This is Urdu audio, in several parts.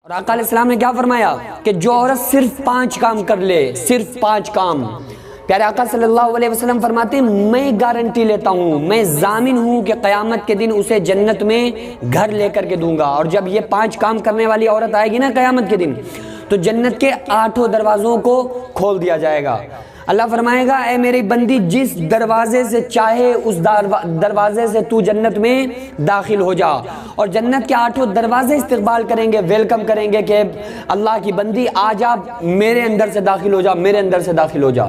اور آقا علیہ السلام نے کیا فرمایا کہ جو عورت صرف 5 کام کر لے، صرف 5 کام، پیارے آقا صلی اللہ علیہ وسلم فرماتے ہیں میں گارنٹی لیتا ہوں، میں ضامن ہوں کہ قیامت کے دن اسے جنت میں گھر لے کر کے دوں گا۔ اور جب یہ 5 کام کرنے والی عورت آئے گی نا قیامت کے دن، تو جنت کے 8 دروازوں کو کھول دیا جائے گا۔ اللہ فرمائے گا اے میری بندی جس دروازے سے چاہے اس دروازے سے تو جنت میں داخل ہو جا، اور جنت کے 8 دروازے استقبال کریں گے، ویلکم کریں گے کہ اللہ کی بندی آج آپ میرے اندر سے داخل ہو جا، میرے اندر سے داخل ہو جا۔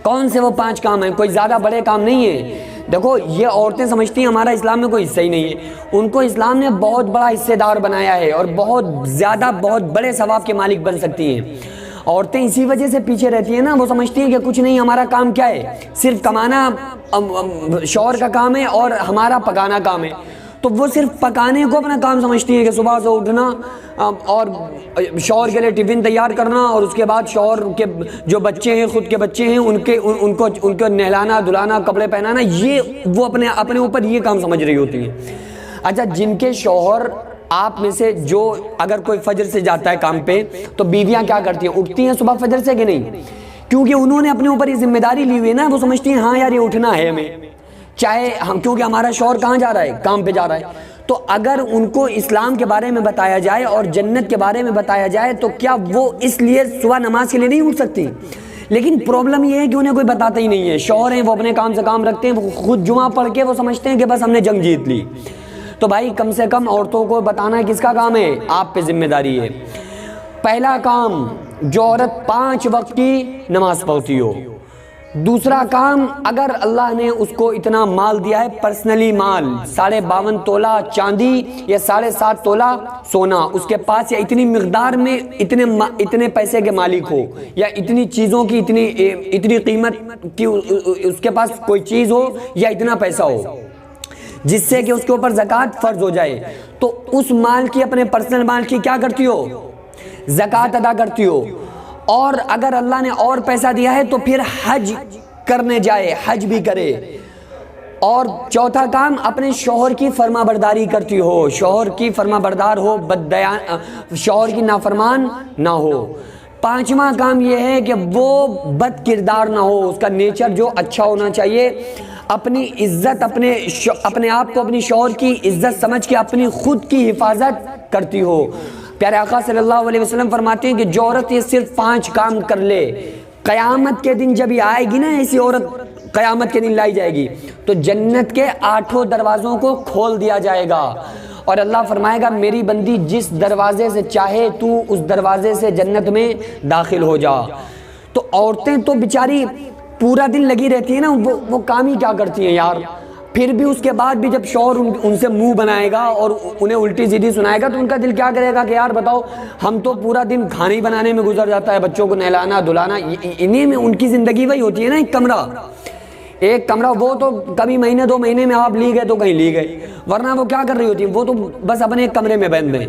کون سے وہ 5 کام ہیں؟ کوئی زیادہ بڑے کام نہیں ہے۔ دیکھو یہ عورتیں سمجھتی ہیں ہمارا اسلام میں کوئی حصہ ہی نہیں ہے، ان کو اسلام نے بہت بڑا حصے دار بنایا ہے اور بہت زیادہ بہت بڑے ثواب کے مالک بن سکتی ہیں۔ عورتیں اسی وجہ سے پیچھے رہتی ہیں نا، وہ سمجھتی ہیں کہ کچھ نہیں، ہمارا کام کیا ہے، صرف کمانا شوہر کا کام ہے اور ہمارا پکانا کام ہے۔ تو وہ صرف پکانے کو اپنا کام سمجھتی ہیں کہ صبح سے اٹھنا اور شوہر کے لیے ٹفن تیار کرنا، اور اس کے بعد شوہر کے جو بچے ہیں، خود کے بچے ہیں، ان کو نہلانا دھلانا، کپڑے پہنانا، یہ وہ اپنے اوپر یہ کام سمجھ رہی ہوتی ہیں۔ اچھا، جن کے شوہر آپ میں سے جو اگر کوئی فجر سے جاتا ہے کام پہ، تو بیویاں کیا کرتی ہیں؟ اٹھتی ہیں صبح فجر سے کہ نہیں؟ کیونکہ انہوں نے اپنے اوپر یہ ذمہ داری لی ہوئی ہے نا، وہ سمجھتی ہیں ہاں یار یہ اٹھنا ہے ہمیں، چاہے ہم، کیونکہ ہمارا شوہر کہاں جا رہا ہے؟ کام پہ جا رہا ہے۔ تو اگر ان کو اسلام کے بارے میں بتایا جائے اور جنت کے بارے میں بتایا جائے تو کیا وہ اس لیے صبح نماز کے لیے نہیں اٹھ سکتی؟ لیکن پرابلم یہ ہے کہ انہیں کوئی بتاتا ہی نہیں ہے۔ شوہر ہیں، وہ اپنے کام سے کام رکھتے ہیں، وہ خود جمعہ پڑھ کے وہ سمجھتے ہیں کہ بس ہم نے جنگ جیت لی۔ تو بھائی کم سے کم عورتوں کو بتانا کس کا کام ہے؟ آپ پہ ذمہ داری ہے۔ پہلا کام، جو عورت 5 وقت کی نماز پڑھتی ہو۔ دوسرا کام، اگر اللہ نے اس کو اتنا مال دیا ہے، پرسنلی مال، 52.5 تولہ چاندی یا 7.5 تولہ سونا اس کے پاس، یا اتنی مقدار میں اتنے پیسے کے مالک ہو، یا اتنی چیزوں کی اتنی قیمت کی اس کے پاس کوئی چیز ہو، یا اتنا پیسہ ہو جس سے کہ اس کے اوپر زکوٰۃ فرض ہو جائے، تو اس مال کی، اپنے پرسنل مال کی کیا کرتی ہو؟ زکوٰۃ ادا کرتی ہو۔ اور اگر اللہ نے اور پیسہ دیا ہے تو پھر حج کرنے جائے، حج بھی کرے۔ اور چوتھا کام، اپنے شوہر کی فرما برداری کرتی ہو، شوہر کی فرما بردار ہو، شوہر کی نافرمان نہ ہو۔ 5واں کام یہ ہے کہ وہ بد کردار نہ ہو، اس کا نیچر جو اچھا ہونا چاہیے، اپنی عزت، اپنے آپ کو اپنی شوہر کی عزت سمجھ کے اپنی خود کی حفاظت کرتی ہو۔ پیارے آقا صلی اللہ علیہ وسلم فرماتے ہیں کہ جو عورت یہ صرف 5 کام کر لے، قیامت کے دن جب یہ آئے گی نا، ایسی عورت قیامت کے دن لائی جائے گی، تو جنت کے 8 دروازوں کو کھول دیا جائے گا، اور اللہ فرمائے گا میری بندی جس دروازے سے چاہے تو اس دروازے سے جنت میں داخل ہو جا۔ تو عورتیں تو بیچاری پورا دن لگی رہتی ہیں نا، وہ کام ہی کیا کرتی ہیں یار، پھر بھی اس کے بعد بھی جب شوہر ان سے منہ بنائے گا اور انہیں الٹی سیدھی سنائے گا تو ان کا دل کیا کرے گا کہ یار بتاؤ، ہم تو پورا دن کھانے بنانے میں گزر جاتا ہے، بچوں کو نہلانا دھلانا، انہیں میں ان کی زندگی وہی ہوتی ہے نا۔ ایک کمرہ وہ تو کبھی مہینے 2 مہینے میں آپ لی گئے تو کہیں لی گئے، ورنہ وہ کیا کر رہی ہوتی ہے؟ وہ تو بس اپنے ایک کمرے میں بند ہیں۔